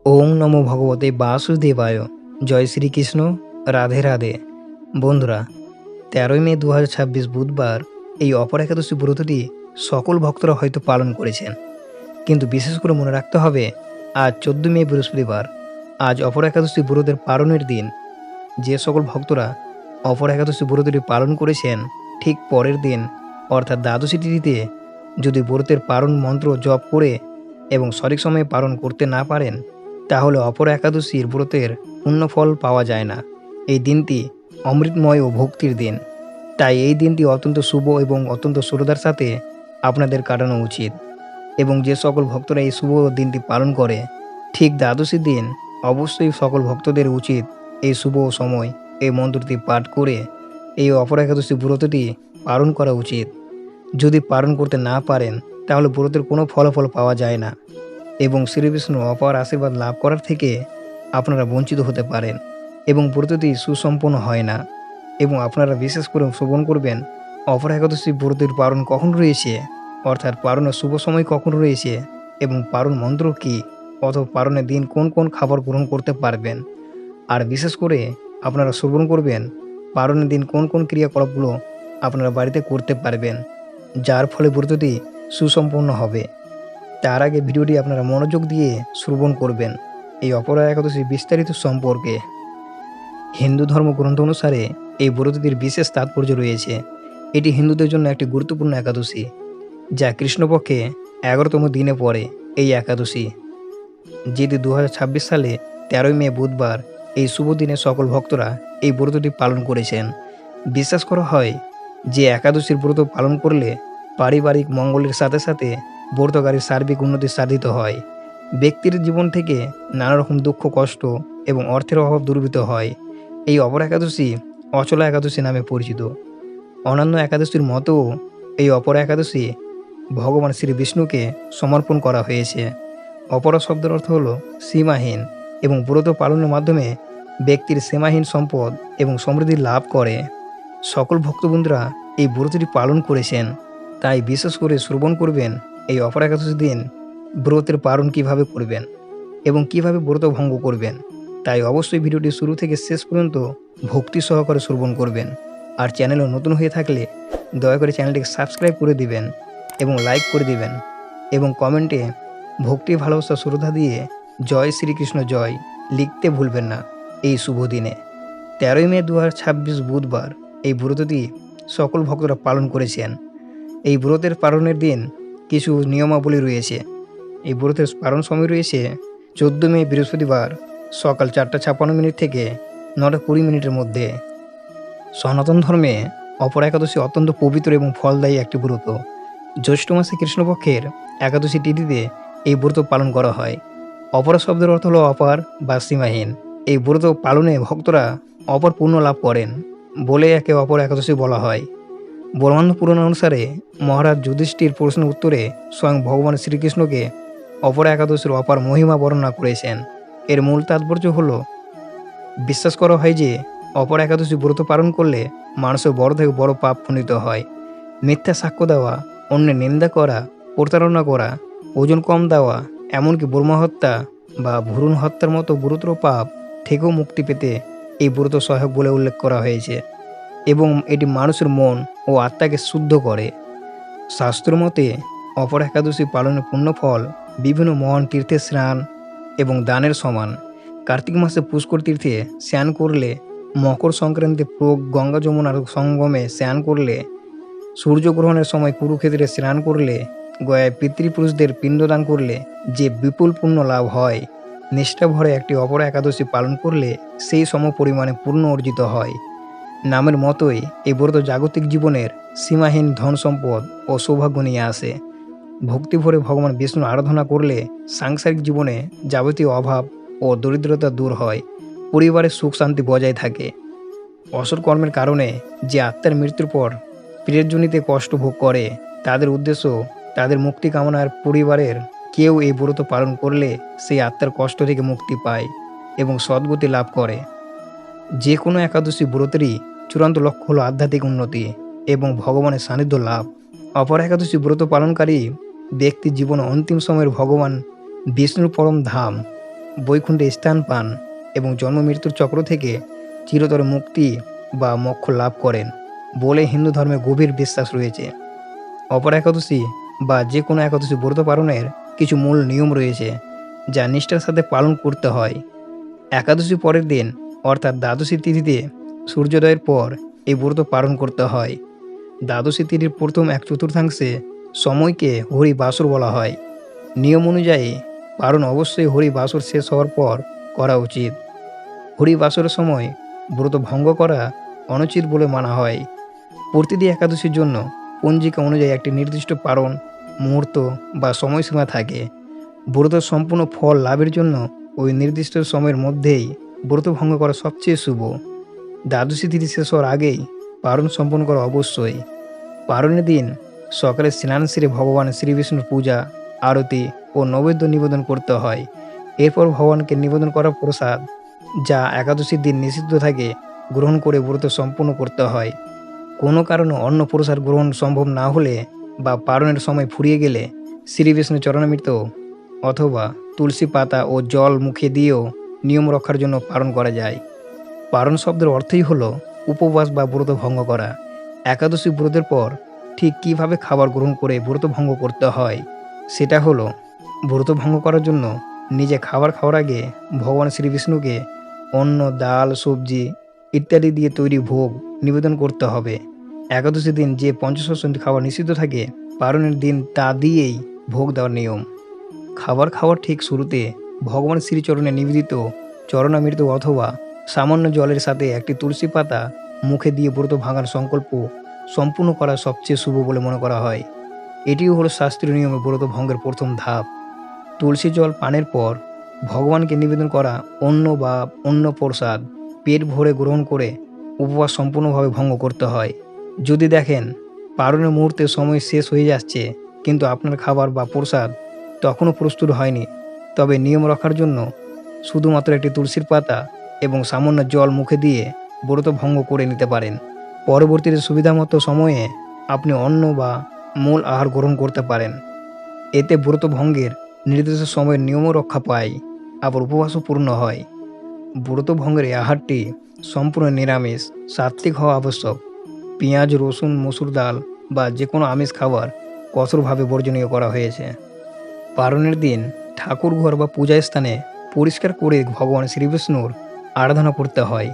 ওম নমো ভগবতে বাসুদেবায়। জয় শ্রীকৃষ্ণ। রাধে রাধে। বন্ধুরা, ১৩ই মে ২০২৬ বুধবার এই অপর একাদশী ব্রতটি সকল ভক্তরা হয়তো পালন করেছেন, কিন্তু বিশেষ করে মনে রাখতে হবে আজ ১৪ মে বৃহস্পতিবার। আজ অপর একাদশী ব্রতের পালনের দিন। যে সকল ভক্তরা অপর একাদশী ব্রতটি পালন করেছেন, ঠিক পরের দিন অর্থাৎ দ্বাদশী তিথিতে যদি ব্রতের পালন মন্ত্র জপ করে এবং সঠিক সময়ে পালন করতে না পারেন, তাহলে অপর একাদশীর ব্রতের পুণ্যফল পাওয়া যায় না। এই দিনটি অমৃতময় ও ভক্তির দিন। তাই এই দিনটি অত্যন্ত শুভ এবং অত্যন্ত শ্রদ্ধার সাথে আপনাদের কাটানো উচিত। এবং যে সকল ভক্তরা এই শুভ দিনটি পালন করে, ঠিক দ্বাদশীর দিন অবশ্যই সকল ভক্তদের উচিত এই শুভ সময় এই মন্ত্রটি পাঠ করে এই অপর একাদশী ব্রতটি পালন করা উচিত। যদি পালন করতে না পারেন, তাহলে ব্রতের কোনো ফলাফল পাওয়া যায় না এবং শ্রীবিষ্ণু অপার আশীর্বাদ লাভ করার থেকে আপনারা বঞ্চিত হতে পারেন এবং ব্রতটি সুসম্পন্ন হয় না। এবং আপনারা বিশেষ করে শ্রবণ করবেন অপর একাদশী ব্রতের পালন কখন রয়েছে, অর্থাৎ পালনের শুভ সময় কখন রয়েছে এবং পালন মন্ত্র কী, অথবা পালনের দিন কোন কোন খাবার গ্রহণ করতে পারবেন। আর বিশেষ করে আপনারা শ্রবণ করবেন পালনের দিন কোন কোন ক্রিয়াকলাপগুলো আপনারা বাড়িতে করতে পারবেন, যার ফলে ব্রতটি সুসম্পন্ন হবে। তার আগে ভিডিওটি আপনারা মনোযোগ দিয়ে শ্রবণ করবেন এই অপরা একাদশী বিস্তারিত সম্পর্কে। হিন্দু ধর্মগ্রন্থ অনুসারে এই ব্রতটির বিশেষ তাৎপর্য রয়েছে। এটি হিন্দুদের জন্য একটি গুরুত্বপূর্ণ একাদশী, যা কৃষ্ণপক্ষে ১১তম দিনে পড়ে। এই একাদশী যেটি ২০২৬ সালে ১৩ই মে বুধবার এই শুভ দিনে সকল ভক্তরা এই ব্রতটি পালন করেছেন। বিশ্বাস করা হয় যে একাদশীর ব্রত পালন করলে পারিবারিক মঙ্গলের সাথে সাথে ব্রতকারীর সার্বিক উন্নতি সাধিত হয়। ব্যক্তির জীবন থেকে নানা রকম দুঃখ কষ্ট এবং অর্থের অভাব দূরীভূত হয়। এই অপর একাদশী অচলা একাদশী নামে পরিচিত। অন্যান্য একাদশীর মতো এই অপর একাদশী ভগবান শ্রী বিষ্ণুকে সমর্পণ করা হয়েছে। অপরা শব্দের অর্থ হল সীমাহীন এবং ব্রত পালনের মাধ্যমে ব্যক্তির সীমাহীন সম্পদ এবং সমৃদ্ধি লাভ করে। সকল ভক্তবৃন্দরা এই ব্রতটি পালন করেছেন, তাই বিশেষ করে শ্রবণ করবেন এই অপর একাদশীর দিন ব্রতের পালন কিভাবে করবেন এবং কিভাবে ব্রত ভঙ্গ করবেন। তাই অবশ্যই ভিডিওটি শুরু থেকে শেষ পর্যন্ত ভক্তি সহকারে শ্রবণ করবেন। আর চ্যানেলে নতুন হয়ে থাকলে দয়া করে চ্যানেলটিকে সাবস্ক্রাইব করে দিবেন এবং লাইক করে দিবেন এবং কমেন্টে ভক্তি ভালোবাসা শ্রদ্ধা দিয়ে জয় শ্রীকৃষ্ণ জয় লিখতে ভুলবেন না। এই শুভ দিনে ১৩ই মে ২০২৬ বুধবার এই ব্রতটি সকল ভক্তরা পালন করেছেন। এই ব্রতের পালনের দিন কিছু নিয়মাবলী রয়েছে। এই ব্রতের পালন সময় রয়েছে ১৪ মে বৃহস্পতিবার সকাল ৪টা ৫৬ থেকে ৯টা ২০ মধ্যে। সনাতন ধর্মে অপর একাদশী অত্যন্ত পবিত্র এবং ফলদায়ী একটি ব্রত। জ্যৈষ্ঠ মাসে কৃষ্ণপক্ষের একাদশী তিথিতে এই ব্রত পালন করা হয়। অপরা শব্দের অর্থ হল অপার বা সীমাহীন। এই ব্রত পালনে ভক্তরা অপর পুণ্য লাভ করেন বলে একে অপর একাদশী বলা হয়। ব্রহ্মাণ্ড পুরাণ অনুসারে মহারাজ যুধিষ্ঠির প্রশ্নের উত্তরে স্বয়ং ভগবান শ্রীকৃষ্ণকে অপর একাদশীর অপার মহিমা বর্ণনা করেছেন। এর মূল তাৎপর্য হল বিশ্বাস করা হয় যে অপর একাদশী ব্রত পালন করলে মানুষের বড় থেকে বড় পাপ খণ্ডিত হয়। মিথ্যা সাক্ষ্য দেওয়া, অন্যের নিন্দা করা, প্রতারণা করা, ওজন কম দেওয়া, এমনকি ব্রহ্মহত্যা বা ভ্রূণ হত্যার মতো গুরুতর পাপ থেকেও মুক্তি পেতে এই ব্রত সহায়ক বলে উল্লেখ করা হয়েছে এবং এটি মানুষের মন ও আত্মাকে শুদ্ধ করে। শাস্ত্র মতে অপর একাদশী পালনের পুণ্যফল বিভিন্ন মহান তীর্থে স্নান এবং দানের সমান। কার্তিক মাসে পুষ্কর তীর্থে স্নান করলে, মকর সংক্রান্তি প্রয়োগ গঙ্গা যমুনার সঙ্গমে স্নান করলে, সূর্যগ্রহণের সময় কুরুক্ষেত্রে স্নান করলে, গয়ায় পিতৃপুরুষদের পিণ্ডদান করলে যে বিপুল পুণ্য লাভ হয়, নিষ্ঠা ভরে একটি অপর একাদশী পালন করলে সেই সম পরিমাণে পুণ্য অর্জিত হয়। নামের মতোই এই ব্রত জাগতিক জীবনের সীমাহীন ধন সম্পদ ও সৌভাগ্য নিয়ে আসে। ভক্তি ভরে ভগবান বিষ্ণুর আরাধনা করলে সাংসারিক জীবনে যাবতীয় অভাব ও দরিদ্রতা দূর হয়, পরিবারের সুখ শান্তি বজায় থাকে। অসৎ কর্মের কারণে যে আত্মার মৃত্যুর পর প্রিয়জনিতে কষ্ট ভোগ করে, তাদের উদ্দেশ্য তাদের মুক্তি কামনার পরিবারের কেউ এই ব্রত পালন করলে সেই আত্মার কষ্ট থেকে মুক্তি পায় এবং সদ্গতি লাভ করে। যে কোনো একাদশী ব্রতেরই চূড়ান্ত লক্ষ্য হল আধ্যাত্মিক উন্নতি এবং ভগবানের সান্নিধ্য লাভ। অপর একাদশী ব্রত পালনকারী ব্যক্তির জীবনে অন্তিম সময়ের ভগবান বিষ্ণুর পরম ধাম বৈকুণ্ঠে স্থান পান এবং জন্ম মৃত্যুর চক্র থেকে চিরতর মুক্তি বা মোক্ষ লাভ করেন বলে হিন্দু ধর্মে গভীর বিশ্বাস রয়েছে। অপর একাদশী বা যে কোনো একাদশী ব্রত পালনের কিছু মূল নিয়ম রয়েছে যা নিষ্ঠার সাথে পালন করতে হয়। একাদশী পরের দিন অর্থাৎ দ্বাদশী তিথিতে সূর্যোদয়ের পর এই ব্রত পালন করতে হয়। দ্বাদশী তিথির প্রথম এক চতুর্থাংশে সময়কে হরি বাসর বলা হয়। নিয়ম অনুযায়ী পালন অবশ্যই হরি বাসর শেষ হওয়ার পর করা উচিত। হরি বাসরের সময় ব্রত ভঙ্গ করা অনুচিত বলে মানা হয়। প্রতিটি একাদশীর জন্য পঞ্জিকা অনুযায়ী একটি নির্দিষ্ট পালন মুহূর্ত বা সময়সীমা থাকে। ব্রত সম্পূর্ণ ফল লাভের জন্য ওই নির্দিষ্ট সময়ের মধ্যেই ব্রত ভঙ্গ করা সবচেয়ে শুভ। দ্বাদশী তিথি শেষ হওয়ার আগেই পালন সম্পন্ন করা অবশ্যই। পালনের দিন সকালে স্নান সেরে ভগবান শ্রীবিষ্ণুর পূজা আরতি ও নৈবেদ্য নিবেদন করতে হয়। এরপর ভগবানকে নিবেদন করা প্রসাদ যা একাদশীর দিন নিষিদ্ধ থাকে গ্রহণ করে ব্রত সম্পূর্ণ করতে হয়। কোনো কারণে অন্য প্রসাদ গ্রহণ সম্ভব না হলে বা পালনের সময় ফুরিয়ে গেলে শ্রীবিষ্ণু চরণামৃত অথবা তুলসী পাতা ও জল মুখে দিয়েও নিয়ম রক্ষার জন্য পালন করা যায়। পালন শব্দের অর্থই হলো উপবাস বা ব্রত ভঙ্গ করা। একাদশী ব্রতের পর ঠিক কিভাবে খাবার গ্রহণ করে ব্রত ভঙ্গ করতে হয় সেটা হলো, ব্রত ভঙ্গ করার জন্য নিজে খাবার খাওয়ার আগে ভগবান শ্রীবিষ্ণুকে অন্ন ডাল সবজি ইত্যাদি দিয়ে তৈরি ভোগ নিবেদন করতে হবে। একাদশীর দিন যে পঞ্চশস্য খাবার নিষিদ্ধ থাকে পালনের দিন তা দিয়েই ভোগ দেওয়ার নিয়ম। খাবার খাওয়ার ঠিক শুরুতে ভগবান শ্রীচরণে নিবেদিত চরণামৃত অথবা সামান্য জলের সাথে একটি তুলসী পাতা মুখে দিয়ে ব্রত ভাঙার সংকল্প সম্পূর্ণ করা সবচেয়ে শুভ বলে মনে করা হয়। এটিও হলো শাস্ত্রীয় নিয়মে ব্রত ভঙ্গের প্রথম ধাপ। তুলসী জল পানের পর ভগবানকে নিবেদন করা অন্ন বা অন্ন প্রসাদ পেট ভরে গ্রহণ করে উপবাস সম্পূর্ণভাবে ভঙ্গ করতে হয়। যদি দেখেন পালনের মুহূর্তে সময় শেষ হয়ে যাচ্ছে কিন্তু আপনার খাবার বা প্রসাদ তখনও প্রস্তুত হয়নি, তবে নিয়ম রক্ষার জন্য শুধুমাত্র একটি তুলসীর পাতা এবং সামান্য জল মুখে দিয়ে ব্রত ভঙ্গ করে নিতে পারেন। পরবর্তীতে সুবিধামতো সময়ে আপনি অন্ন বা মূল আহার গ্রহণ করতে পারেন। এতে ব্রত ভঙ্গের নির্দিষ্ট সময়ের নিয়মও রক্ষা পায়, আবার উপবাসও পূর্ণ হয়। ব্রত ভঙ্গের এই আহারটি সম্পূর্ণ নিরামিষ সাত্ত্বিক হওয়া আবশ্যক। পেঁয়াজ রসুন মসুর ডাল বা যে কোনো আমিষ খাবার কঠোরভাবে বর্জনীয় করা হয়েছে। পালনের দিন ঠাকুর ঘর বা পূজা স্থানে পরিষ্কার করে ভগবান শ্রীবিষ্ণুর আরাধনা করতে হয়।